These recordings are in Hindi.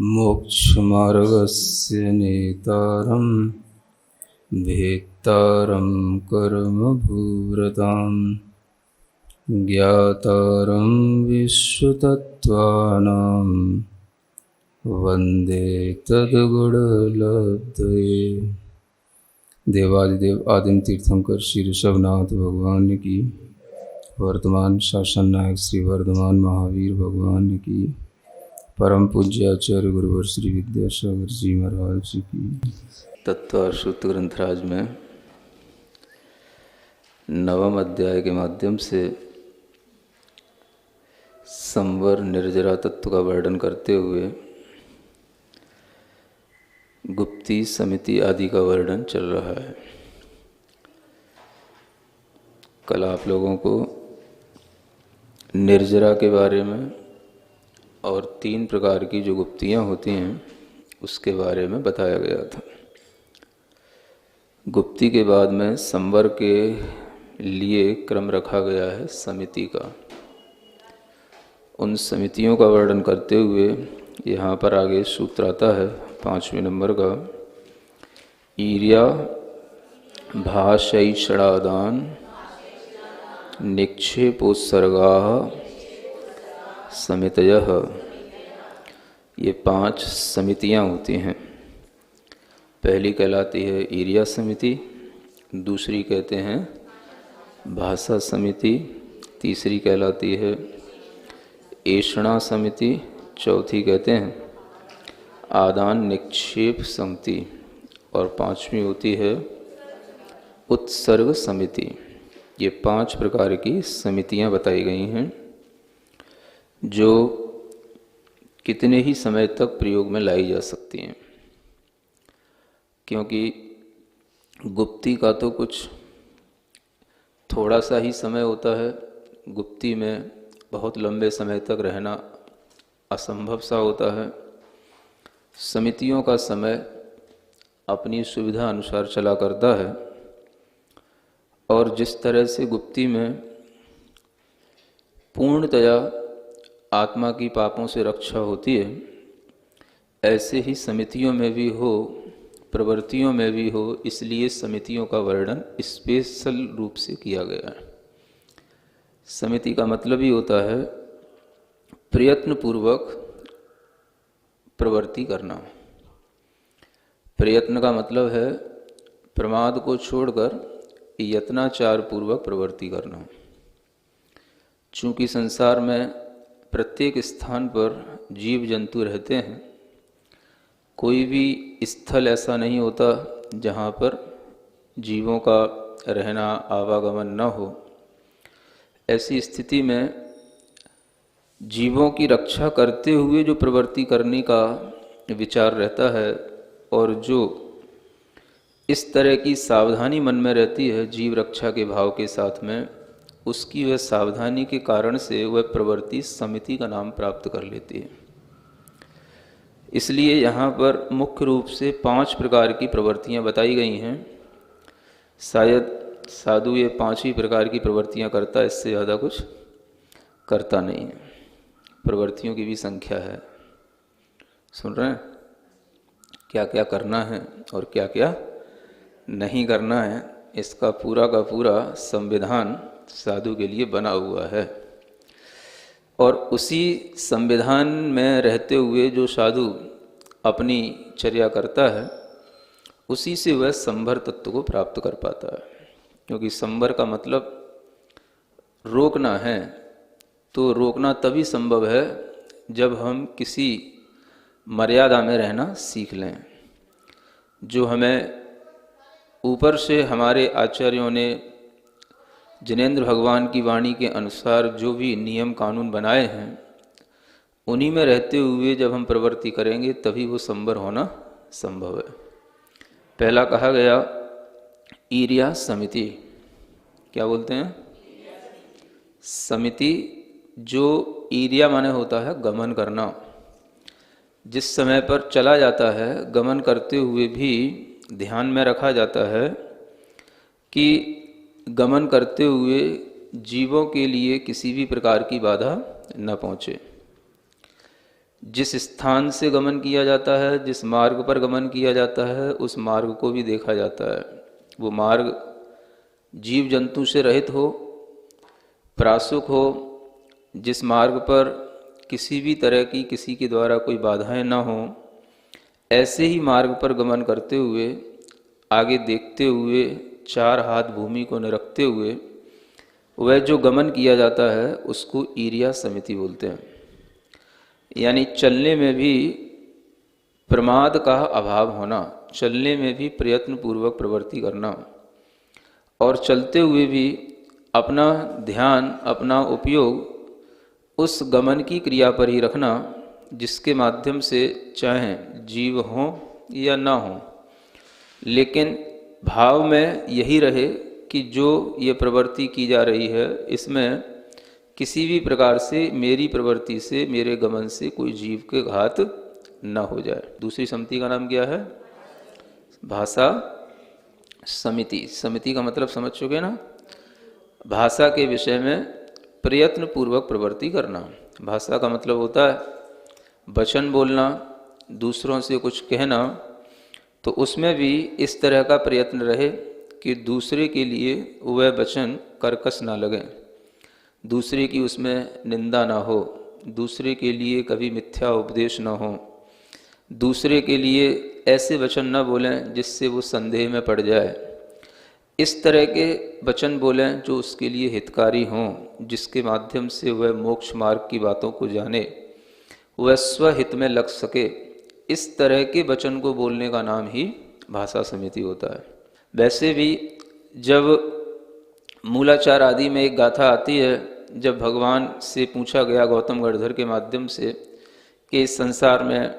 मोक्षमार्गस्य नेतारं भेत्तारं कर्मभूरतां ज्ञातारं विश्वतत्त्वानां वन्दे तद्गुणलब्धये। देवादिदेव आदिम तीर्थंकर श्री ऋषभनाथ भगवान की, वर्तमान शासन नायक श्री वर्धमान महावीर भगवान की, परम पूज्य आचार्य गुरुवर श्री विद्यासागर जी महाराज जी की। तत्व सूत्र ग्रंथराज में 9वें अध्याय के माध्यम से संवर निर्जरा तत्व का वर्णन करते हुए गुप्ती समिति आदि का वर्णन चल रहा है। कल आप लोगों को निर्जरा के बारे में और 3 प्रकार की जो गुप्तियाँ होती हैं उसके बारे में बताया गया था। गुप्ती के बाद में संवर के लिए क्रम रखा गया है समिति का। उन समितियों का वर्णन करते हुए यहाँ पर आगे सूत्र आता है 5वें नंबर का, ईर्या भाषैषणादान निक्षेपोत्सर्गाः समितयः। ये 5 समितियाँ होती हैं। पहली कहलाती है ईर्या समिति, दूसरी कहते हैं भाषा समिति, तीसरी कहलाती है ऐषणा समिति, चौथी कहते हैं आदान निक्षेप समिति और 5वीं होती है उत्सर्ग समिति। ये 5 प्रकार की समितियां बताई गई हैं जो कितने ही समय तक प्रयोग में लाई जा सकती हैं, क्योंकि गुप्ती का तो कुछ थोड़ा सा ही समय होता है। गुप्ती में बहुत लंबे समय तक रहना असंभव सा होता है। समितियों का समय अपनी सुविधा अनुसार चला करता है और जिस तरह से गुप्ती में पूर्णतया आत्मा की पापों से रक्षा होती है, ऐसे ही समितियों में भी हो, प्रवृत्तियों में भी हो। इसलिए समितियों का वर्णन स्पेशल रूप से किया गया है। समिति का मतलब ही होता है प्रयत्नपूर्वक प्रवृत्ति करना। प्रयत्न का मतलब है प्रमाद को छोड़कर यत्नाचार पूर्वक प्रवृत्ति करना। चूँकि संसार में प्रत्येक स्थान पर जीव जंतु रहते हैं, कोई भी स्थल ऐसा नहीं होता जहाँ पर जीवों का रहना आवागमन न हो। ऐसी स्थिति में जीवों की रक्षा करते हुए जो प्रवृत्ति करने का विचार रहता है और जो इस तरह की सावधानी मन में रहती है जीव रक्षा के भाव के साथ में, उसकी वह सावधानी के कारण से वह प्रवृत्ति समिति का नाम प्राप्त कर लेती है। इसलिए यहाँ पर मुख्य रूप से 5 प्रकार की प्रवृत्तियाँ बताई गई हैं। शायद साधु ये 5 ही प्रकार की प्रवृत्तियाँ करता है, इससे ज़्यादा कुछ करता नहीं है। प्रवृत्तियों की भी संख्या है। सुन रहे हैं क्या क्या करना है और क्या क्या नहीं करना है, इसका पूरा का पूरा संविधान साधु के लिए बना हुआ है। और उसी संविधान में रहते हुए जो साधु अपनी चर्या करता है, उसी से वह संवर तत्व को प्राप्त कर पाता है। क्योंकि संवर का मतलब रोकना है, तो रोकना तभी संभव है जब हम किसी मर्यादा में रहना सीख लें। जो हमें ऊपर से हमारे आचार्यों ने जिनेंद्र भगवान की वाणी के अनुसार जो भी नियम कानून बनाए हैं, उन्हीं में रहते हुए जब हम प्रवृत्ति करेंगे तभी वो संवर होना संभव है। पहला कहा गया ईर्या समिति। क्या बोलते हैं? समिति। जो ईर्या माने होता है गमन करना। जिस समय पर चला जाता है, गमन करते हुए भी ध्यान में रखा जाता है कि गमन करते हुए जीवों के लिए किसी भी प्रकार की बाधा न पहुँचे। जिस स्थान से गमन किया जाता है, जिस मार्ग पर गमन किया जाता है, उस मार्ग को भी देखा जाता है। वो मार्ग जीव जंतु से रहित हो, प्रासुक हो, जिस मार्ग पर किसी भी तरह की किसी के द्वारा कोई बाधाएं ना हो, ऐसे ही मार्ग पर गमन करते हुए, आगे देखते हुए, चार हाथ भूमि को निरखते हुए वह जो गमन किया जाता है उसको ईर्या समिति बोलते हैं। यानी चलने में भी प्रमाद का अभाव होना, चलने में भी प्रयत्न पूर्वक प्रवृत्ति करना, और चलते हुए भी अपना ध्यान, अपना उपयोग उस गमन की क्रिया पर ही रखना, जिसके माध्यम से चाहे जीव हो या ना हो, लेकिन भाव में यही रहे कि जो ये प्रवृत्ति की जा रही है इसमें किसी भी प्रकार से मेरी प्रवृत्ति से, मेरे गमन से कोई जीव के घात न हो जाए। दूसरी समिति का नाम क्या है? भाषा समिति। समिति का मतलब समझ चुके ना? भाषा के विषय में प्रयत्न पूर्वक प्रवृत्ति करना। भाषा का मतलब होता है वचन बोलना, दूसरों से कुछ कहना, तो उसमें भी इस तरह का प्रयत्न रहे कि दूसरे के लिए वह वचन कर्कश ना लगे, दूसरे की उसमें निंदा ना हो, दूसरे के लिए कभी मिथ्या उपदेश ना हो, दूसरे के लिए ऐसे वचन ना बोलें जिससे वो संदेह में पड़ जाए। इस तरह के वचन बोलें जो उसके लिए हितकारी हों, जिसके माध्यम से वह मोक्ष मार्ग की बातों को जाने, वह स्वहित में लग सके। इस तरह के वचन को बोलने का नाम ही भाषा समिति होता है। वैसे भी जब मूलाचार आदि में एक गाथा आती है, जब भगवान से पूछा गया गौतम गढ़धर के माध्यम से कि इस संसार में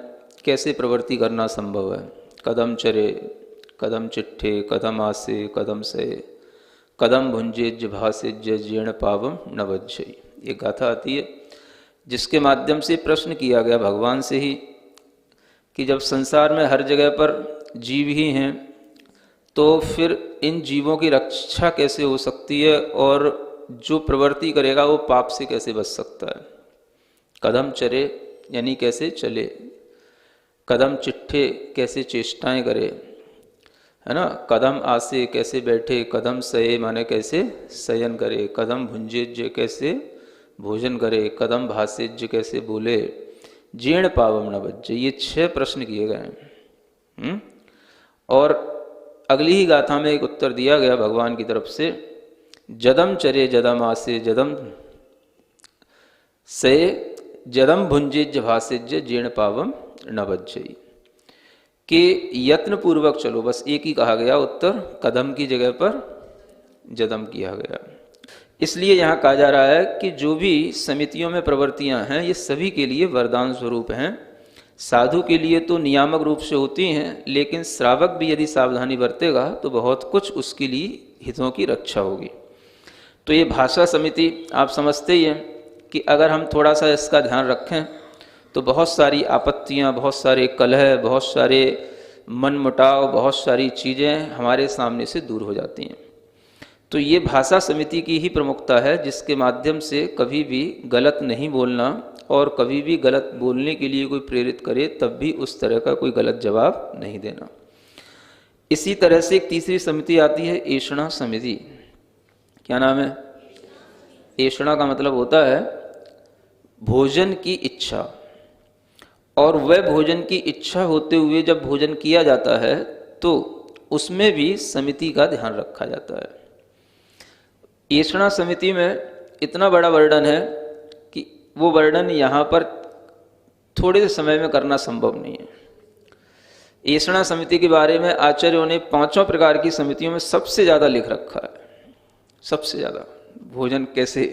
कैसे प्रवृत्ति करना संभव है, कदम चरे कदम चिट्ठे कदम आसे कदम से कदम भुंजे भासे जीर्ण पावम न बज्जई, ये गाथा आती है, जिसके माध्यम से प्रश्न किया गया भगवान से ही कि जब संसार में हर जगह पर जीव ही हैं, तो फिर इन जीवों की रक्षा कैसे हो सकती है, और जो प्रवृत्ति करेगा वो पाप से कैसे बच सकता है। कदम चरे यानी कैसे चले, कदम चिट्ठे कैसे चेष्टाएं करे, है ना, कदम आसे कैसे बैठे, कदम सये माने कैसे शयन करे, कदम भुंजेज्य कैसे भोजन करे, कदम भासेज्य कैसे बोले, जीर्ण पावम न बज्जे। ये 6 प्रश्न किए गए हैं। और अगली ही गाथा में एक उत्तर दिया गया भगवान की तरफ से, जदम चरे जदम आसे जदम से जदम भुंजेज्य भासेज्य जीर्ण पावम न बज्जई, कि यत्न पूर्वक चलो। बस एक ही कहा गया उत्तर, कदम की जगह पर जदम किया गया। इसलिए यहाँ कहा जा रहा है कि जो भी समितियों में प्रवृत्तियाँ हैं ये सभी के लिए वरदान स्वरूप हैं। साधु के लिए तो नियामक रूप से होती हैं, लेकिन श्रावक भी यदि सावधानी बरतेगा तो बहुत कुछ उसके लिए हितों की रक्षा होगी। तो ये भाषा समिति आप समझते ही हैं कि अगर हम थोड़ा सा इसका ध्यान रखें तो बहुत सारी आपत्तियाँ, बहुत सारे कलह, बहुत सारे मनमुटाव, बहुत सारी चीज़ें हमारे सामने से दूर हो जाती हैं। तो ये भाषा समिति की ही प्रमुखता है, जिसके माध्यम से कभी भी गलत नहीं बोलना, और कभी भी गलत बोलने के लिए कोई प्रेरित करे तब भी उस तरह का कोई गलत जवाब नहीं देना। इसी तरह से एक तीसरी समिति आती है ऐषणा समिति। क्या नाम है? ऐषणा का मतलब होता है भोजन की इच्छा, और वह भोजन की इच्छा होते हुए जब भोजन किया जाता है तो उसमें भी समिति का ध्यान रखा जाता है। ऐषणा समिति में इतना बड़ा वर्णन है कि वो वर्णन यहाँ पर थोड़े से समय में करना संभव नहीं है। ऐषणा समिति के बारे में आचार्यों ने 5 प्रकार की समितियों में सबसे ज़्यादा लिख रखा है। सबसे ज़्यादा भोजन कैसे,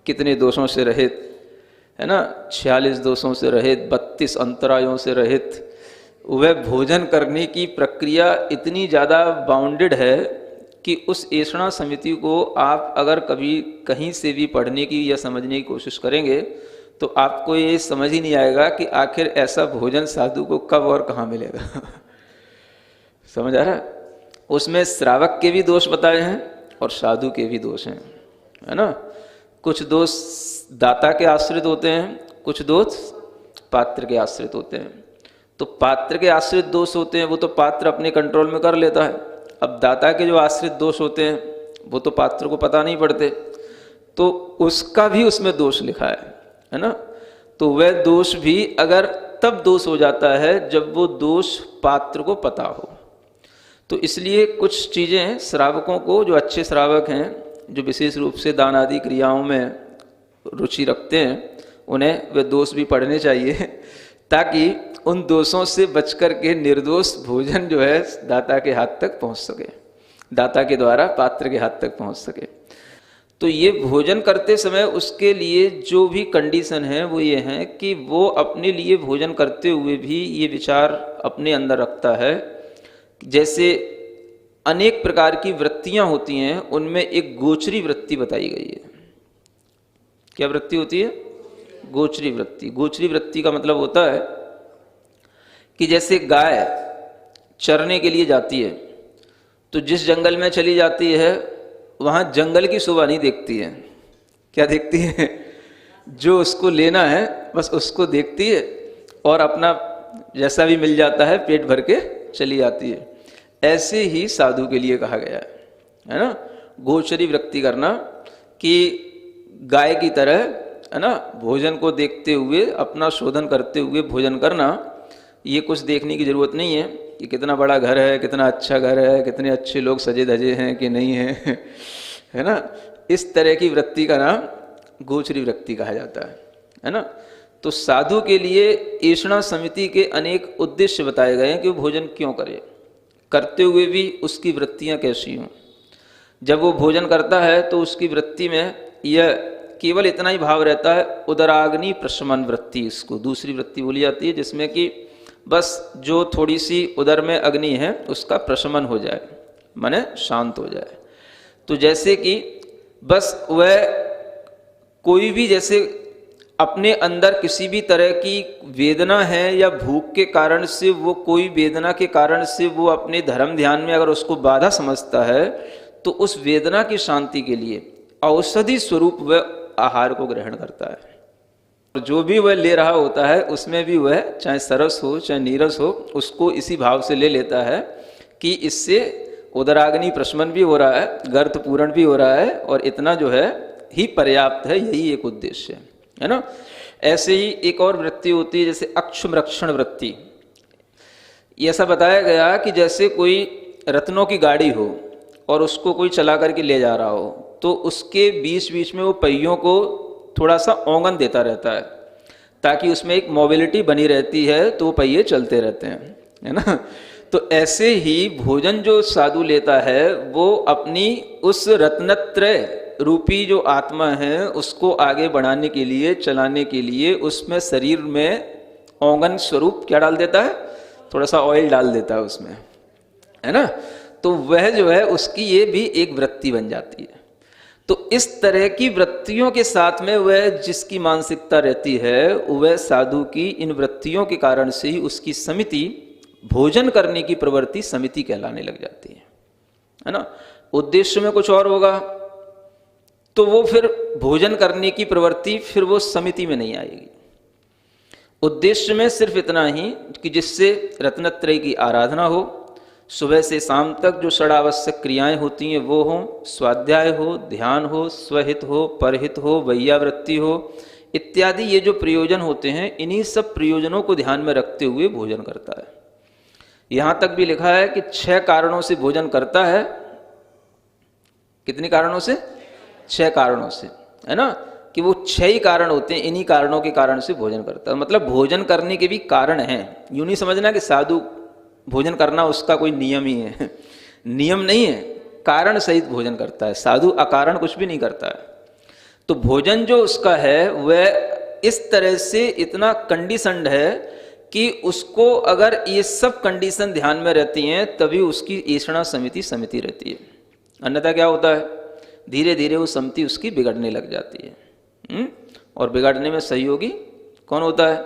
कितने दोषों से रहित, है ना, 46 दोषों से रहित, 32 अंतरायों से रहित। वह भोजन करने की प्रक्रिया इतनी ज़्यादा बाउंडेड है कि उस ऐषणा समिति को आप अगर कभी कहीं से भी पढ़ने की या समझने की कोशिश करेंगे तो आपको ये समझ ही नहीं आएगा कि आखिर ऐसा भोजन साधु को कब और कहाँ मिलेगा। समझ आ रहा है? उसमें श्रावक के भी दोष बताए हैं और साधु के भी दोष हैं, है ना। कुछ दोष दाता के आश्रित होते हैं, कुछ दोष पात्र के आश्रित होते हैं। तो पात्र के आश्रित दोष होते हैं वो तो पात्र अपने कंट्रोल में कर लेता है। अब दाता के जो आश्रित दोष होते हैं वो तो पात्र को पता नहीं पड़ते, तो उसका भी उसमें दोष लिखा है ना। तो वह दोष भी अगर तब दोष हो जाता है जब वो दोष पात्र को पता हो। तो इसलिए कुछ चीज़ें श्रावकों को, जो अच्छे श्रावक हैं, जो विशेष रूप से दान आदि क्रियाओं में रुचि रखते हैं, उन्हें वे दोष भी पढ़ने चाहिए ताकि उन दोषों से बचकर के निर्दोष भोजन जो है दाता के हाथ तक पहुंच सके, दाता के द्वारा पात्र के हाथ तक पहुंच सके। तो ये भोजन करते समय उसके लिए जो भी कंडीशन है वो ये है कि वो अपने लिए भोजन करते हुए भी ये विचार अपने अंदर रखता है, जैसे अनेक प्रकार की वृत्तियां होती हैं, उनमें एक गोचरी वृत्ति बताई गई है। क्या वृत्ति होती है? गोचरी वृत्ति। गोचरी वृत्ति का मतलब होता है कि जैसे गाय चरने के लिए जाती है तो जिस जंगल में चली जाती है वहाँ जंगल की शोभा नहीं देखती है। क्या देखती है? जो उसको लेना है बस उसको देखती है और अपना जैसा भी मिल जाता है पेट भर के चली जाती है। ऐसे ही साधु के लिए कहा गया है ना, गोचरी वृत्ति करना, कि गाय की तरह, है ना, भोजन को देखते हुए, अपना शोधन करते हुए भोजन करना। ये कुछ देखने की जरूरत नहीं है कि कितना बड़ा घर है, कितना अच्छा घर है, कितने अच्छे लोग सजे धजे हैं कि नहीं हैं, है ना। इस तरह की वृत्ति का नाम गोचरी वृत्ति कहा जाता है ना। तो साधु के लिए ऐषणा समिति के अनेक उद्देश्य बताए गए हैं कि वो भोजन क्यों करे, करते हुए भी उसकी वृत्तियां कैसी हों। जब वो भोजन करता है तो उसकी वृत्ति में यह केवल इतना ही भाव रहता है, उदराग्नि प्रशमन वृत्ति, इसको दूसरी वृत्ति बोली जाती है, जिसमें कि बस जो थोड़ी सी उदर में अग्नि है उसका प्रशमन हो जाए, माने शांत हो जाए। तो जैसे कि बस वह कोई भी, जैसे अपने अंदर किसी भी तरह की वेदना है या भूख के कारण से, वो कोई वेदना के कारण से वो अपने धर्म ध्यान में अगर उसको बाधा समझता है तो उस वेदना की शांति के लिए औषधि स्वरूप वह आहार को ग्रहण करता है। जो भी वह ले रहा होता है उसमें भी वह चाहे सरस हो चाहे नीरस हो, उसको इसी भाव से ले लेता है कि इससे उदराग्नि प्रशमन भी हो रहा है, गर्त पूरण भी हो रहा है, और इतना जो है ही पर्याप्त है, यही एक उद्देश्य है ना। ऐसे ही एक और वृत्ति होती है जैसे अक्षुमरक्षण वृत्ति। ऐसा बताया गया कि जैसे कोई रत्नों की गाड़ी हो और उसको कोई चला करके ले जा रहा हो, तो उसके बीच बीच में वो पहियों को थोड़ा सा ओंगन देता रहता है ताकि उसमें एक मोबिलिटी बनी रहती है, तो पहिए चलते रहते हैं, है ना। तो ऐसे ही भोजन जो साधु लेता है वो अपनी उस रत्नत्रय रूपी जो आत्मा है उसको आगे बढ़ाने के लिए, चलाने के लिए उसमें शरीर में ओंगन स्वरूप क्या डाल देता है, थोड़ा सा ऑयल डाल देता है उसमें, है ना। तो वह जो है उसकी ये भी एक वृत्ति बन जाती है। तो इस तरह की वृत्तियों के साथ में वह जिसकी मानसिकता रहती है, वह साधु की इन वृत्तियों के कारण से ही उसकी समिति, भोजन करने की प्रवृत्ति समिति कहलाने लग जाती है ना। उद्देश्य में कुछ और होगा तो वो फिर भोजन करने की प्रवृत्ति फिर वो समिति में नहीं आएगी। उद्देश्य में सिर्फ इतना ही कि जिससे रत्नत्रय की आराधना हो, सुबह से शाम तक जो षडावश्यक क्रियाएं होती हैं वो हों, स्वाध्याय हो, ध्यान हो, स्वहित हो, परहित हो, वैयावृत्ति हो, इत्यादि ये जो प्रयोजन होते हैं, इन्हीं सब प्रयोजनों को ध्यान में रखते हुए भोजन करता है। यहाँ तक भी लिखा है कि 6 कारणों से भोजन करता है। कितने कारणों से? 6 कारणों से, है ना, कि वो 6 ही कारण होते हैं, इन्हीं कारणों के कारण से भोजन करता है। मतलब भोजन करने के भी कारण हैं। यूँ नहीं समझना कि साधु भोजन करना उसका कोई नियम ही है, नियम नहीं है, कारण सहित भोजन करता है। साधु अकारण कुछ भी नहीं करता है। तो भोजन जो उसका है वह इस तरह से इतना कंडीशनड है कि उसको अगर ये सब कंडीशन ध्यान में रहती हैं तभी उसकी ऐषणा समिति रहती है। अन्यथा क्या होता है, धीरे धीरे वो समिति उसकी बिगड़ने लग जाती है। और बिगड़ने में सहयोगी कौन होता है?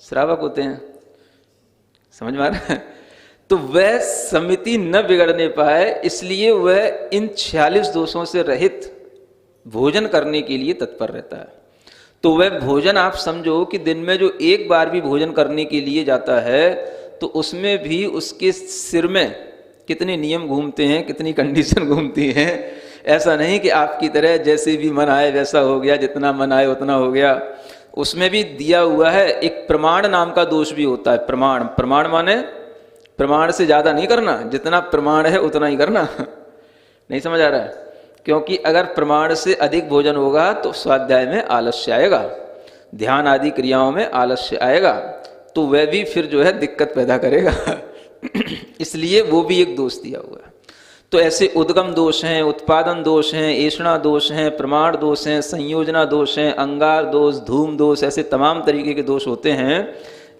श्रावक होते हैं। समझ में आ रहा है? तो वह समिति न बिगड़ने पाए, इसलिए वह इन 46 दोषों से रहित भोजन करने के लिए तत्पर रहता है। तो वह भोजन आप समझो कि दिन में जो एक बार भी भोजन करने के लिए जाता है तो उसमें भी उसके सिर में कितने नियम घूमते हैं, कितनी कंडीशन घूमती हैं। ऐसा नहीं कि आपकी तरह जैसे भी मन आए वैसा हो गया, जितना मन आए उतना हो गया। उसमें भी दिया हुआ है एक प्रमाण नाम का दोष भी होता है। प्रमाण, प्रमाण माने प्रमाण से ज़्यादा नहीं करना, जितना प्रमाण है उतना ही करना। नहीं समझ आ रहा है? क्योंकि अगर प्रमाण से अधिक भोजन होगा तो स्वाध्याय में आलस्य आएगा, ध्यान आदि क्रियाओं में आलस्य आएगा, तो वह भी फिर जो है दिक्कत पैदा करेगा। इसलिए वो भी एक दोष दिया हुआ है। तो ऐसे उद्गम दोष हैं, उत्पादन दोष हैं, ऐषणा दोष हैं, प्रमाण दोष हैं, संयोजना दोष हैं, अंगार दोष, धूम दोष, ऐसे तमाम तरीके के दोष होते हैं।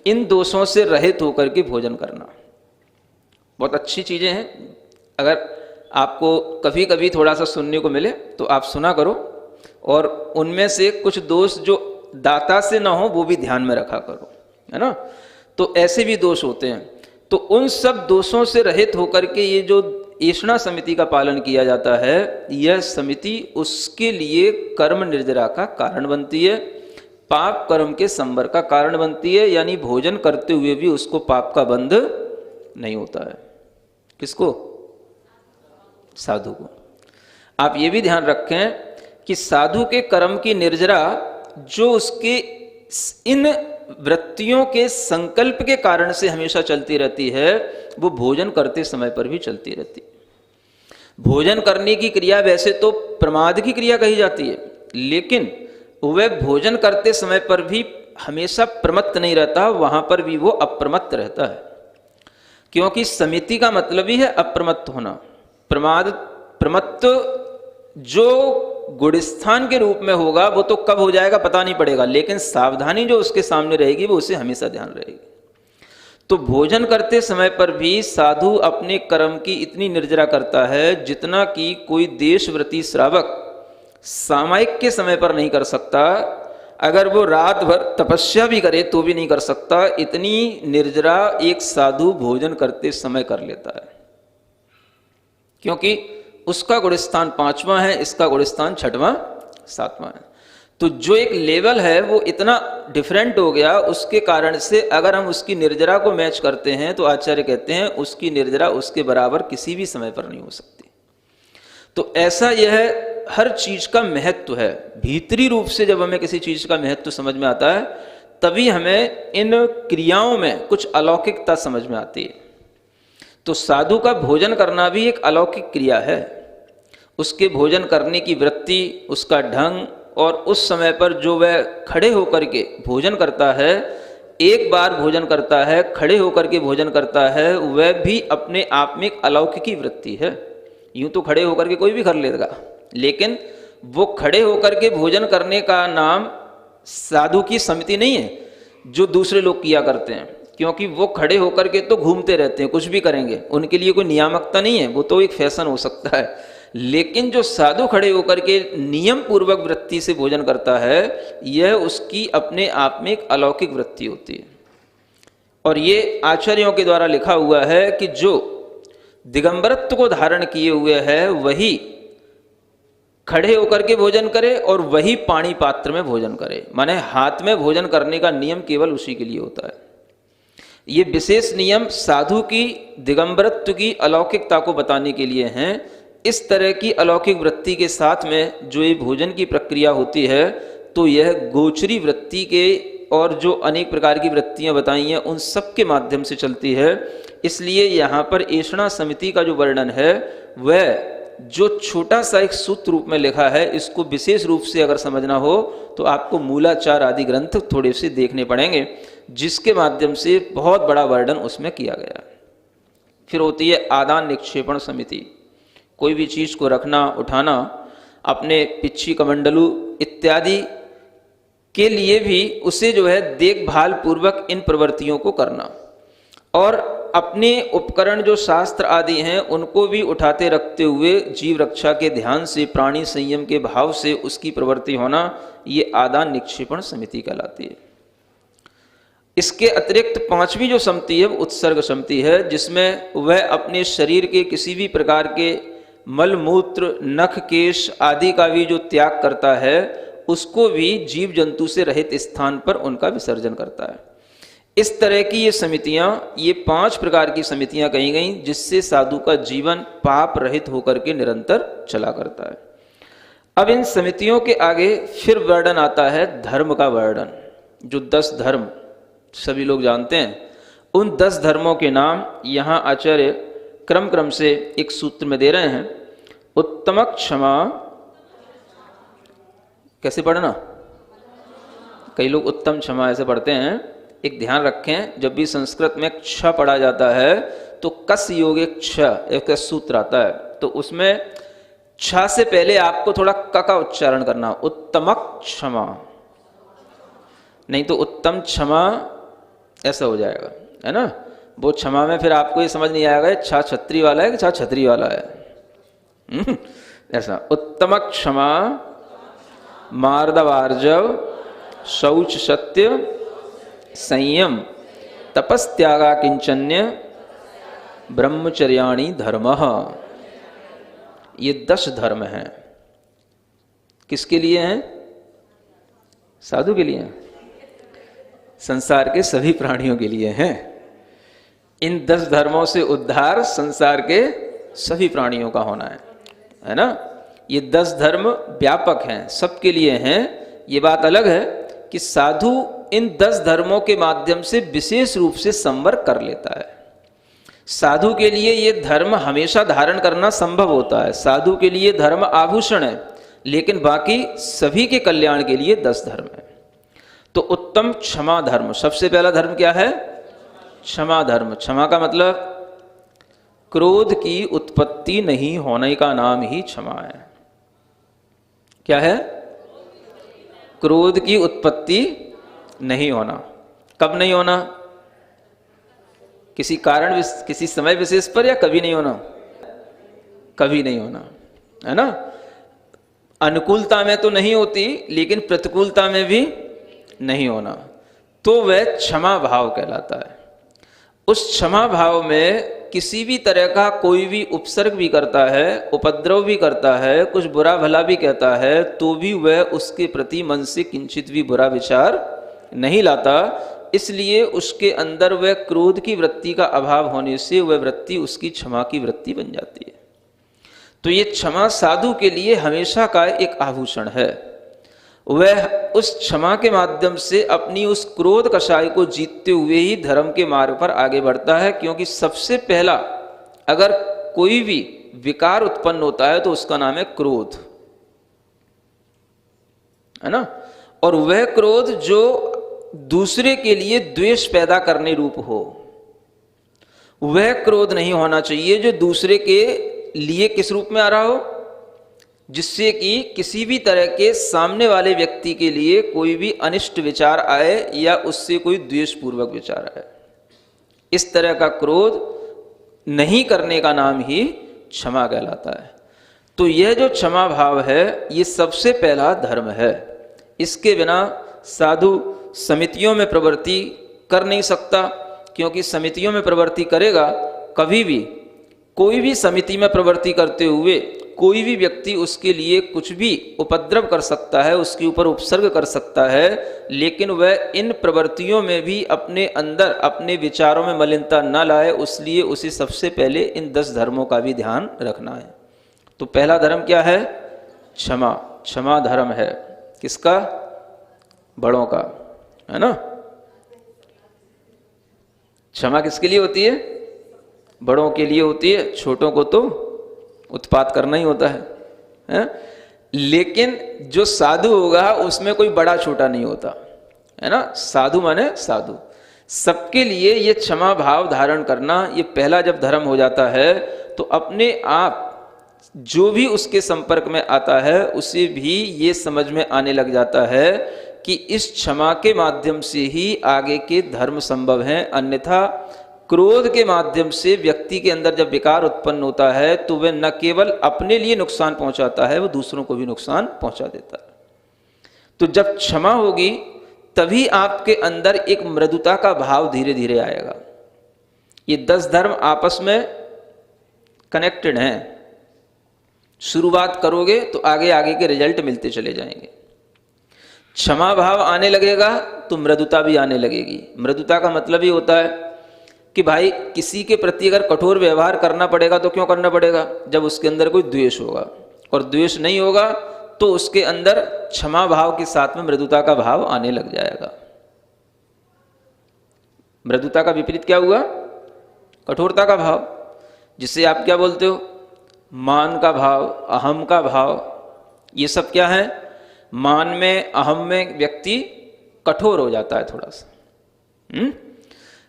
इन दोषों से रहित होकर के भोजन करना बहुत अच्छी चीज़ें हैं। अगर आपको कभी कभी थोड़ा सा सुनने को मिले तो आप सुना करो, और उनमें से कुछ दोष जो दाता से ना हो वो भी ध्यान में रखा करो, है ना। तो ऐसे भी दोष होते हैं। तो उन सब दोषों से रहित होकर के ये जो ऐषणा समिति का पालन किया जाता है, यह समिति उसके लिए कर्म निर्जरा का कारण बनती है, पाप कर्म के संवर का कारण बनती है। यानी भोजन करते हुए भी उसको पाप का बंध नहीं होता है। किसको? साधु को। आप ये भी ध्यान रखें कि साधु के कर्म की निर्जरा जो उसके इन वृत्तियों के संकल्प के कारण से हमेशा चलती रहती है, वो भोजन करते समय पर भी चलती रहती है। भोजन करने की क्रिया वैसे तो प्रमाद की क्रिया कही जाती है, लेकिन वह भोजन करते समय पर भी हमेशा प्रमत्त नहीं रहता, वहां पर भी वो अप्रमत्त रहता है। क्योंकि समिति का मतलब ही है अप्रमत्त होना। प्रमत्त जो गुणस्थान के रूप में होगा वो तो कब हो जाएगा पता नहीं पड़ेगा, लेकिन सावधानी जो उसके सामने रहेगी वो उसे हमेशा ध्यान रहेगी। तो भोजन करते समय पर भी साधु अपने कर्म की इतनी निर्जरा करता है जितना कि कोई देशव्रती श्रावक सामायिक के समय पर नहीं कर सकता। अगर वो रात भर तपस्या भी करे तो भी नहीं कर सकता। इतनी निर्जरा एक साधु भोजन करते समय कर लेता है, क्योंकि उसका गुणस्थान 5वां है, इसका गुणस्थान 6वां 7वां है। तो जो एक लेवल है वो इतना डिफरेंट हो गया, उसके कारण से अगर हम उसकी निर्जरा को मैच करते हैं तो आचार्य कहते हैं उसकी निर्जरा उसके बराबर किसी भी समय पर नहीं हो सकती। तो ऐसा यह हर चीज का महत्व है। भीतरी रूप से जब हमें किसी चीज का महत्व समझ में आता है तभी हमें इन क्रियाओं में कुछ अलौकिकता समझ में आती है। तो साधु का भोजन करना भी एक अलौकिक क्रिया है। उसके भोजन करने की वृत्ति, उसका ढंग, और उस समय पर जो वह खड़े होकर के भोजन करता है, एक बार भोजन करता है, खड़े होकर के भोजन करता है, वह भी अपने आप में एक अलौकिकी वृत्ति है। यूं तो खड़े होकर के कोई भी कर लेगा, लेकिन वो खड़े होकर के भोजन करने का नाम साधु की समिति नहीं है जो दूसरे लोग किया करते हैं। क्योंकि वो खड़े होकर के तो घूमते रहते हैं, कुछ भी करेंगे, उनके लिए कोई नियामकता नहीं है, वो तो एक फैशन हो सकता है। लेकिन जो साधु खड़े होकर के नियम पूर्वक वृत्ति से भोजन करता है, यह उसकी अपने आप में एक अलौकिक वृत्ति होती है। और ये आचार्यों के द्वारा लिखा हुआ है कि जो दिगंबरत्व को धारण किए हुए है वही खड़े होकर के भोजन करे और वही पानी पात्र में भोजन करे। माने हाथ में भोजन करने का नियम केवल उसी के लिए होता है। ये विशेष नियम साधु की दिगंबरत्व की अलौकिकता को बताने के लिए हैं। इस तरह की अलौकिक वृत्ति के साथ में जो ये भोजन की प्रक्रिया होती है, तो यह गोचरी वृत्ति के और जो अनेक प्रकार की वृत्तियां बताई हैं उन सब के माध्यम से चलती है। इसलिए यहाँ पर ऐषणा समिति का जो वर्णन है वह जो छोटा सा एक सूत्र रूप में लिखा है, इसको विशेष रूप से अगर समझना हो तो आपको मूलाचार आदि ग्रंथ थोड़े से देखने पड़ेंगे, जिसके माध्यम से बहुत बड़ा वर्णन उसमें किया गया। फिर होती है आदान निक्षेपण समिति। कोई भी चीज़ को रखना, उठाना, अपने पिच्छी कमंडलू इत्यादि के लिए भी उसे जो है देखभाल पूर्वक इन प्रवृत्तियों को करना, और अपने उपकरण जो शास्त्र आदि हैं उनको भी उठाते रखते हुए जीव रक्षा के ध्यान से, प्राणी संयम के भाव से उसकी प्रवृत्ति होना, ये आदान निक्षेपण समिति कहलाती है। इसके अतिरिक्त 5वीं जो समिति है वो उत्सर्ग समिति है, जिसमें वह अपने शरीर के किसी भी प्रकार के मल मूत्र, नख, केश आदि का भी जो त्याग करता है, उसको भी जीव जंतु से रहित स्थान पर उनका विसर्जन करता है। इस तरह की ये समितियां, ये 5 प्रकार की समितियां कही गई जिससे साधु का जीवन पाप रहित होकर के निरंतर चला करता है। अब इन समितियों के आगे फिर वर्णन आता है धर्म का वर्णन। जो 10 धर्म सभी लोग जानते हैं, उन 10 धर्मों के नाम यहाँ आचार्य क्रम से एक सूत्र में दे रहे हैं। उत्तम क्षमा, कैसे पढ़ना? कई लोग उत्तम क्षमा ऐसे पढ़ते हैं। एक ध्यान रखें, जब भी संस्कृत में क्ष पढ़ा जाता है तो कस योगे क्ष एक सूत्र आता है, तो उसमें क्ष से पहले आपको थोड़ा क का उच्चारण करना, उत्तम क्षमा, नहीं तो उत्तम क्षमा ऐसा हो जाएगा, है ना। वो क्षमा में फिर आपको ये समझ नहीं आएगा छा छत्री वाला है कि छा छतरी वाला है। ऐसा उत्तम क्षमा, मार्दवार्जव, शौच, सत्य, संयम, तपस्त्यागा, किंचन्य, ब्रह्मचर्याणि धर्मः। ये 10 धर्म हैं। किसके लिए हैं? साधु के लिए हैं, संसार के सभी प्राणियों के लिए हैं। इन 10 धर्मों से उद्धार संसार के सभी प्राणियों का होना है ना। ये 10 धर्म व्यापक हैं, सबके लिए हैं। ये बात अलग है कि साधु इन 10 धर्मों के माध्यम से विशेष रूप से संवर्ग कर लेता है। साधु के लिए ये धर्म हमेशा धारण करना संभव होता है। साधु के लिए धर्म आभूषण है, लेकिन बाकी सभी के कल्याण के लिए 10 धर्म है। तो उत्तम क्षमा धर्म, सबसे पहला धर्म क्या है? क्षमा धर्म। क्षमा का मतलब क्रोध की उत्पत्ति नहीं होने का नाम ही क्षमा है। क्या है? क्रोध की उत्पत्ति नहीं होना। कब नहीं होना? किसी कारण, किसी समय विशेष पर, या कभी नहीं होना? कभी नहीं होना, है ना। अनुकूलता में तो नहीं होती, लेकिन प्रतिकूलता में भी नहीं होना, तो वह क्षमा भाव कहलाता है। उस क्षमा भाव में किसी भी तरह का कोई भी उपसर्ग भी करता है, उपद्रव भी करता है, कुछ बुरा भला भी कहता है, तो भी वह उसके प्रति मन से किंचित भी बुरा विचार नहीं लाता। इसलिए उसके अंदर वह क्रोध की वृत्ति का अभाव होने से वह वृत्ति उसकी क्षमा की वृत्ति बन जाती है। तो ये क्षमा साधु के लिए हमेशा का एक आभूषण है। वह उस क्षमा के माध्यम से अपनी उस क्रोध कषाय को जीतते हुए ही धर्म के मार्ग पर आगे बढ़ता है। क्योंकि सबसे पहला अगर कोई भी विकार उत्पन्न होता है तो उसका नाम है क्रोध, है ना। और वह क्रोध जो दूसरे के लिए द्वेष पैदा करने रूप हो, वह क्रोध नहीं होना चाहिए जो दूसरे के लिए किस रूप में आ रहा हो, जिससे कि किसी भी तरह के सामने वाले व्यक्ति के लिए कोई भी अनिष्ट विचार आए या उससे कोई द्वेषपूर्वक विचार आए। इस तरह का क्रोध नहीं करने का नाम ही क्षमा कहलाता है। तो यह जो क्षमा भाव है, ये सबसे पहला धर्म है। इसके बिना साधु समितियों में प्रवृत्ति कर नहीं सकता, क्योंकि समितियों में प्रवृत्ति करेगा, कभी भी कोई भी समिति में प्रवृत्ति करते हुए कोई भी व्यक्ति उसके लिए कुछ भी उपद्रव कर सकता है, उसके ऊपर उपसर्ग कर सकता है, लेकिन वह इन प्रवृत्तियों में भी अपने अंदर अपने विचारों में मलिनता न लाए, इसलिए उसे सबसे पहले इन 10 धर्मों का भी ध्यान रखना है। तो पहला धर्म क्या है? क्षमा। क्षमा धर्म है किसका? बड़ों का, है ना। क्षमा किसके लिए होती है? बड़ों के लिए होती है। छोटों को तो उत्पात करना ही होता है? लेकिन जो साधु होगा उसमें कोई बड़ा छोटा नहीं होता, है ना। साधु माने साधु, सबके लिए ये क्षमा भाव धारण करना, ये पहला जब धर्म हो जाता है तो अपने आप जो भी उसके संपर्क में आता है उसे भी ये समझ में आने लग जाता है कि इस क्षमा के माध्यम से ही आगे के धर्म संभव हैं। अन्यथा क्रोध के माध्यम से व्यक्ति के अंदर जब विकार उत्पन्न होता है तो वह न केवल अपने लिए नुकसान पहुंचाता है, वह दूसरों को भी नुकसान पहुंचा देता है। तो जब क्षमा होगी तभी आपके अंदर एक मृदुता का भाव धीरे धीरे आएगा। ये 10 धर्म आपस में कनेक्टेड हैं। शुरुआत करोगे तो आगे आगे के रिजल्ट मिलते चले जाएंगे। क्षमा भाव आने लगेगा तो मृदुता भी आने लगेगी। मृदुता का मतलब ही होता है कि भाई किसी के प्रति अगर कठोर व्यवहार करना पड़ेगा तो क्यों करना पड़ेगा? जब उसके अंदर कोई द्वेष होगा, और द्वेष नहीं होगा तो उसके अंदर क्षमा भाव के साथ में मृदुता का भाव आने लग जाएगा। मृदुता का विपरीत क्या हुआ? कठोरता का भाव, जिसे आप क्या बोलते हो? मान का भाव, अहम का भाव। ये सब क्या है? मान में, अहम में व्यक्ति कठोर हो जाता है थोड़ा सा।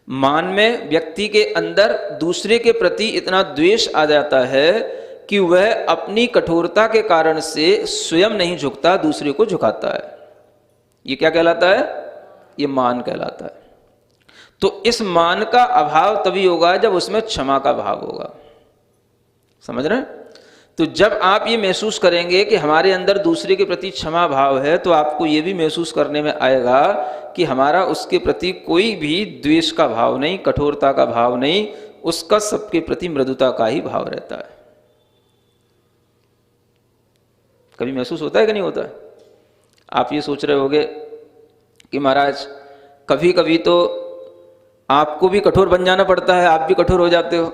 मान में व्यक्ति के अंदर दूसरे के प्रति इतना द्वेष आ जाता है कि वह अपनी कठोरता के कारण से स्वयं नहीं झुकता, दूसरे को झुकाता है। ये क्या कहलाता है? ये मान कहलाता है। तो इस मान का अभाव तभी होगा जब उसमें क्षमा का भाव होगा। समझ रहे हैं? तो जब आप ये महसूस करेंगे कि हमारे अंदर दूसरे के प्रति क्षमा भाव है, तो आपको ये भी महसूस करने में आएगा कि हमारा उसके प्रति कोई भी द्वेष का भाव नहीं, कठोरता का भाव नहीं, उसका सबके प्रति मृदुता का ही भाव रहता है। कभी महसूस होता है कि नहीं होता है? आप ये सोच रहे होंगे कि महाराज कभी कभी तो आपको भी कठोर बन जाना पड़ता है, आप भी कठोर हो जाते हो।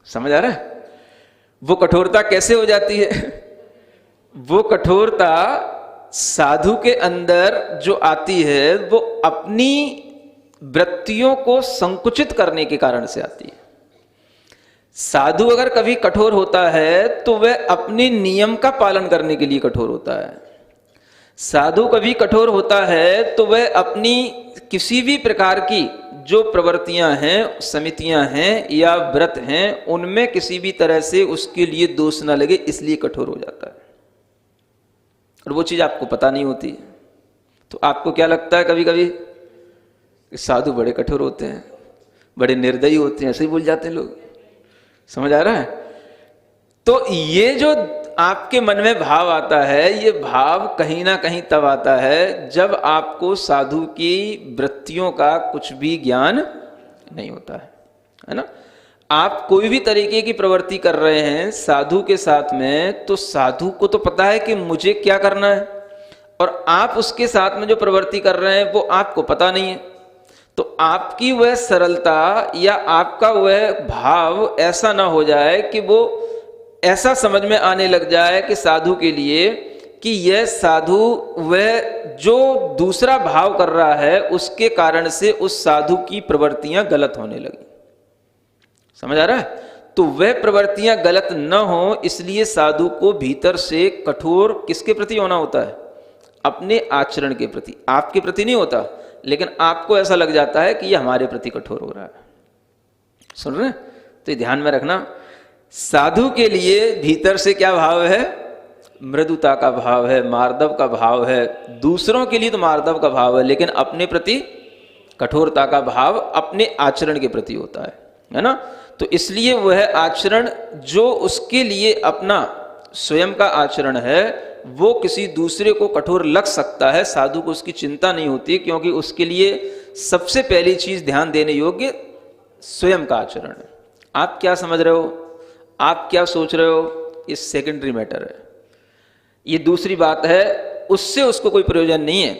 समझ आ रहा है? वो कठोरता कैसे हो जाती है? वो कठोरता साधु के अंदर जो आती है वो अपनी वृत्तियों को संकुचित करने के कारण से आती है। साधु अगर कभी कठोर होता है तो वह अपने नियम का पालन करने के लिए कठोर होता है। साधु कभी कठोर होता है तो वह अपनी किसी भी प्रकार की जो प्रवृत्तियां हैं, समितियां हैं या व्रत हैं, उनमें किसी भी तरह से उसके लिए दोष ना लगे, इसलिए कठोर हो जाता है। और वो चीज आपको पता नहीं होती। तो आपको क्या लगता है कभी कभी? साधु बड़े कठोर होते हैं, बड़े निर्दयी होते हैं, ऐसे ही बोल जाते हैं लोग। समझ आ रहा है? तो ये जो आपके मन में भाव आता है, ये भाव कहीं ना कहीं तब आता है जब आपको साधु की वृत्तियों का कुछ भी ज्ञान नहीं होता है ना? आप कोई भी तरीके की प्रवृत्ति कर रहे हैं साधु के साथ में, तो साधु को तो पता है कि मुझे क्या करना है, और आप उसके साथ में जो प्रवृत्ति कर रहे हैं वो आपको पता नहीं है। तो आपकी वह सरलता या आपका वह भाव ऐसा ना हो जाए कि वो ऐसा समझ में आने लग जाए कि साधु के लिए कि यह साधु वह जो दूसरा भाव कर रहा है उसके कारण से उस साधु की प्रवृत्तियां गलत होने लगी। समझ आ रहा है? तो वह प्रवृत्तियां गलत न हो, इसलिए साधु को भीतर से कठोर किसके प्रति होना होता है? अपने आचरण के प्रति। आपके प्रति नहीं होता, लेकिन आपको ऐसा लग जाता है कि यह हमारे प्रति कठोर हो रहा है। सुन रहे हैं? तो ध्यान में रखना, साधु के लिए भीतर से क्या भाव है? मृदुता का भाव है, मार्दव का भाव है। दूसरों के लिए तो मार्दव का भाव है, लेकिन अपने प्रति कठोरता का भाव अपने आचरण के प्रति होता है ना? तो इसलिए वह आचरण जो उसके लिए अपना स्वयं का आचरण है वो किसी दूसरे को कठोर लग सकता है, साधु को उसकी चिंता नहीं होती, क्योंकि उसके लिए सबसे पहली चीज ध्यान देने योग्य स्वयं का आचरण है। आप क्या समझ रहे हो, आप क्या सोच रहे हो, ये सेकेंडरी मैटर है। ये दूसरी बात है, उससे उसको कोई प्रयोजन नहीं है।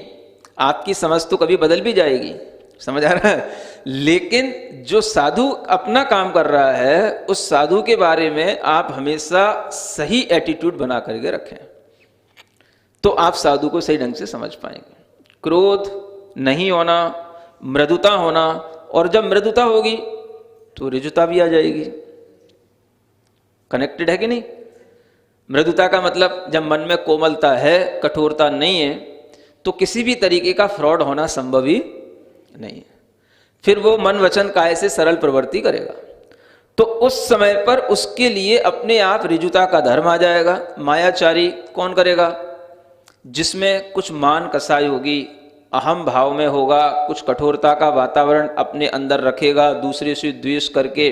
आपकी समझ तो कभी बदल भी जाएगी, समझ आ रहा है, लेकिन जो साधु अपना काम कर रहा है उस साधु के बारे में आप हमेशा सही एटीट्यूड बना करके रखें, तो आप साधु को सही ढंग से समझ पाएंगे। क्रोध नहीं होना, मृदुता होना, और जब मृदुता होगी तो ऋजुता भी आ जाएगी। कनेक्टेड है कि नहीं? मृदुता का मतलब जब मन में कोमलता है, कठोरता नहीं है, तो किसी भी तरीके का फ्रॉड होना संभव ही नहीं है। फिर वो मन वचन काय से सरल प्रवृत्ति करेगा, तो उस समय पर उसके लिए अपने आप ऋजुता का धर्म आ जाएगा। मायाचारी कौन करेगा? जिसमें कुछ मान कसाई होगी, अहम भाव में होगा, कुछ कठोरता का वातावरण अपने अंदर रखेगा, दूसरे से द्वेष करके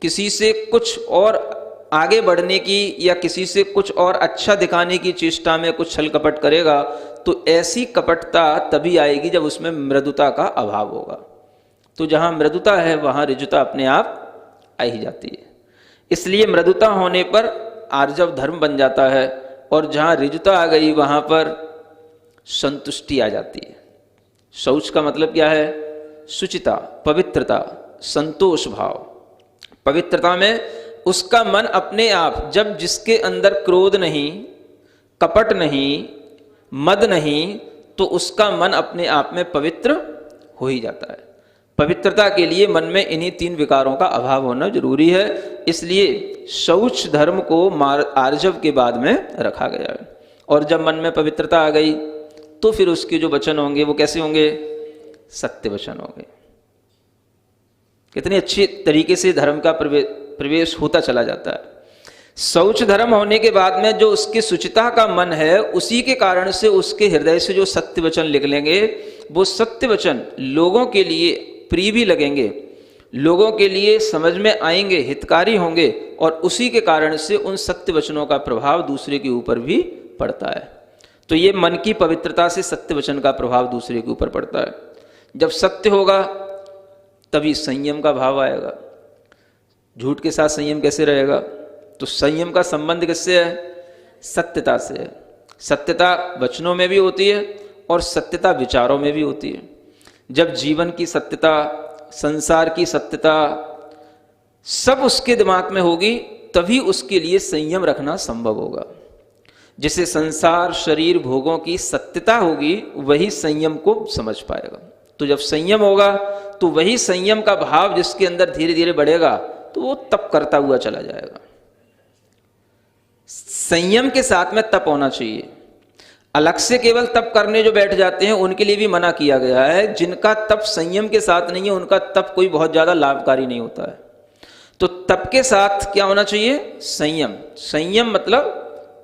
किसी से कुछ और आगे बढ़ने की या किसी से कुछ और अच्छा दिखाने की चेष्टा में कुछ छल कपट करेगा, तो ऐसी कपटता तभी आएगी जब उसमें मृदुता का अभाव होगा। तो जहां मृदुता है वहां ऋजुता अपने आप आ ही जाती है। इसलिए मृदुता होने पर आर्जव धर्म बन जाता है, और जहां ऋजुता आ गई वहां पर संतुष्टि आ जाती है। शौच का मतलब क्या है? शुचिता, पवित्रता, संतोष भाव। पवित्रता में उसका मन अपने आप, जब जिसके अंदर क्रोध नहीं, कपट नहीं, मद नहीं, तो उसका मन अपने आप में पवित्र हो ही जाता है। पवित्रता के लिए मन में इन्हीं 3 विकारों का अभाव होना जरूरी है। इसलिए शौच धर्म को आर्जव के बाद में रखा गया है। और जब मन में पवित्रता आ गई तो फिर उसके जो वचन होंगे वो कैसे होंगे? सत्य वचन होंगे। कितने अच्छे तरीके से धर्म का प्रवेश होता चला जाता है। शौच धर्म होने के बाद में जो उसकी शुचिता का मन है, उसी के कारण से उसके हृदय से जो सत्य वचन निकलेंगे, वो सत्य वचन लोगों के लिए प्रिय भी लगेंगे, लोगों के लिए समझ में आएंगे, हितकारी होंगे, और उसी के कारण से उन सत्य वचनों का प्रभाव दूसरे के ऊपर भी पड़ता है। तो ये मन की पवित्रता से सत्य वचन का प्रभाव दूसरे के ऊपर पड़ता है। जब सत्य होगा तभी संयम का भाव आएगा। झूठ के साथ संयम कैसे रहेगा? तो संयम का संबंध किससे है? सत्यता से है। सत्यता वचनों में भी होती है और सत्यता विचारों में भी होती है। जब जीवन की सत्यता, संसार की सत्यता सब उसके दिमाग में होगी, तभी उसके लिए संयम रखना संभव होगा। जिसे संसार, शरीर, भोगों की सत्यता होगी, वही संयम को समझ पाएगा। तो जब संयम होगा तो वही संयम का भाव जिसके अंदर धीरे धीरे बढ़ेगा, तो वो तप करता हुआ चला जाएगा। संयम के साथ में तप होना चाहिए। अलग से केवल तप करने जो बैठ जाते हैं, उनके लिए भी मना किया गया है। जिनका तप संयम के साथ नहीं है, उनका तप कोई बहुत ज्यादा लाभकारी नहीं होता है। तो तप के साथ क्या होना चाहिए? संयम। संयम मतलब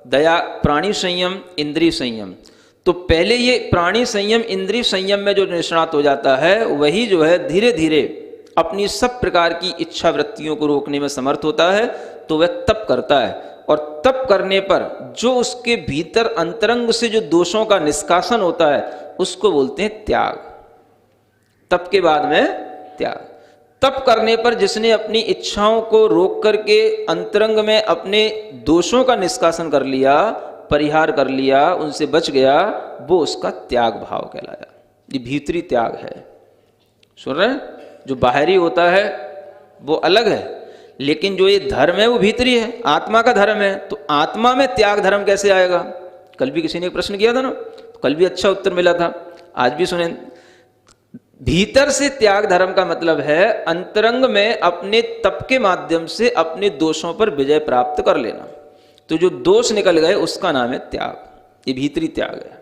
दया, प्राणी संयम, इंद्रिय संयम। तो पहले ये प्राणी संयम, इंद्रिय संयम में जो निष्णात हो जाता है, वही जो है धीरे धीरे अपनी सब प्रकार की इच्छा वृत्तियों को रोकने में समर्थ होता है। तो वह तप करता है, और तप करने पर जो उसके भीतर अंतरंग से जो दोषों का निष्कासन होता है, उसको बोलते हैं त्याग। तप के बाद में त्याग। तप करने पर जिसने अपनी इच्छाओं को रोक करके अंतरंग में अपने दोषों का निष्कासन कर लिया, परिहार कर लिया, उनसे बच गया, वो उसका त्याग भाव कहलाया। ये भीतरी त्याग है। सुन रहे हैं? जो बाहरी होता है वो अलग है, लेकिन जो ये धर्म है वो भीतरी है, आत्मा का धर्म है। तो आत्मा में त्याग धर्म कैसे आएगा? कल भी किसी ने एक प्रश्न किया था ना, तो कल भी अच्छा उत्तर मिला था, आज भी सुने। भीतर से त्याग धर्म का मतलब है अंतरंग में अपने तप के माध्यम से अपने दोषों पर विजय प्राप्त कर लेना। तो जो दोष निकल गए उसका नाम है त्याग। ये भीतरी त्याग है।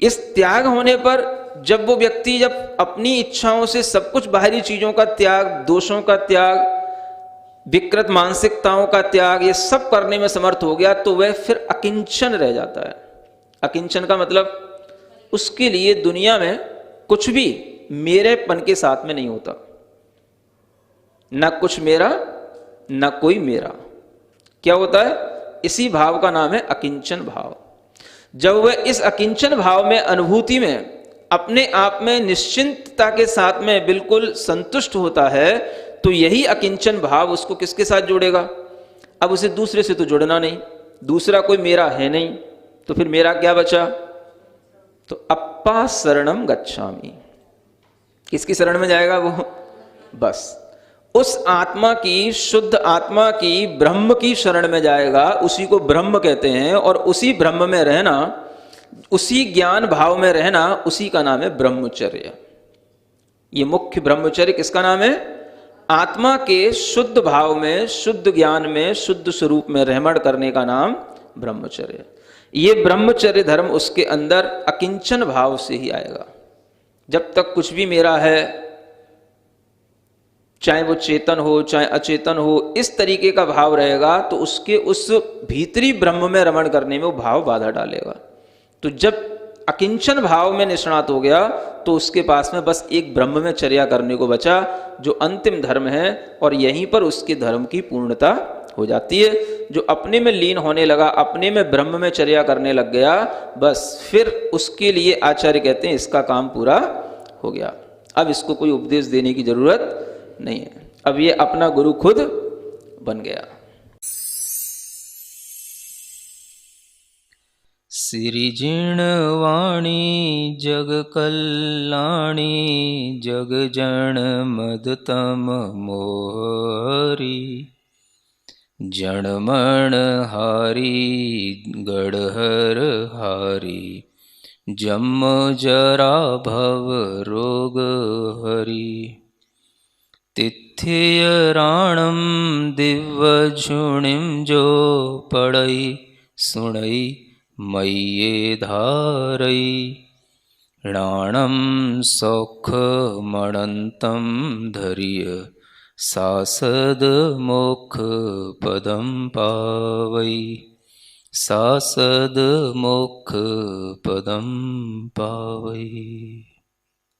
इस त्याग होने पर जब वो व्यक्ति जब अपनी इच्छाओं से सब कुछ बाहरी चीजों का त्याग, दोषों का त्याग, विकृत मानसिकताओं का त्याग, ये सब करने में समर्थ हो गया, तो वह फिर अकिंचन रह जाता है। अकिंचन का मतलब उसके लिए दुनिया में कुछ भी मेरेपन के साथ में नहीं होता। ना कुछ मेरा, ना कोई मेरा। क्या होता है? इसी भाव का नाम है अकिंचन भाव। जब वह इस अकिंचन भाव में, अनुभूति में, अपने आप में निश्चिंतता के साथ में बिल्कुल संतुष्ट होता है, तो यही अकिंचन भाव उसको किसके साथ जोड़ेगा? अब उसे दूसरे से तो जुड़ना नहीं, दूसरा कोई मेरा है नहीं, तो फिर मेरा क्या बचा? तो अप्पा शरणम गच्छामि। किसकी शरण में जाएगा वो? बस उस आत्मा की, शुद्ध आत्मा की, ब्रह्म की शरण में जाएगा। उसी को ब्रह्म कहते हैं, और उसी ब्रह्म में रहना, उसी ज्ञान भाव में रहना, उसी का नाम है ब्रह्मचर्य। ये मुख्य ब्रह्मचर्य किसका नाम है? आत्मा के शुद्ध भाव में, शुद्ध ज्ञान में, शुद्ध स्वरूप में रहमण करने का नाम ब्रह्मचर्य। ये ब्रह्मचर्य धर्म उसके अंदर अकिंचन भाव से ही आएगा। जब तक कुछ भी मेरा है, चाहे वो चेतन हो चाहे अचेतन हो, इस तरीके का भाव रहेगा, तो उसके उस भीतरी ब्रह्म में रमण करने में वो भाव बाधा डालेगा। तो जब अकिंचन भाव में निष्णात हो गया, तो उसके पास में बस एक ब्रह्म में चर्या करने को बचा, जो अंतिम धर्म है, और यहीं पर उसके धर्म की पूर्णता हो जाती है। जो अपने में लीन होने लगा, अपने में ब्रह्म में चर्या करने लग गया, बस फिर उसके लिए आचार्य कहते हैं इसका काम पूरा हो गया। अब इसको कोई उपदेश देने की जरूरत नहीं है, अब ये अपना गुरु खुद बन गया। सिरिजिणवाणी जग कल्याणी जग जन मदतम मोहरी जनमण हारी गढ़हर हारी जम जरा भव रोग हरि तिथियराणम दिव्यझुणिम जो पढ़ई सुणई मय्ये धारई राणम सौख मणंतम धरिय सासद मोक्ष पदम पावई सासद मोक्ष पदम पावई।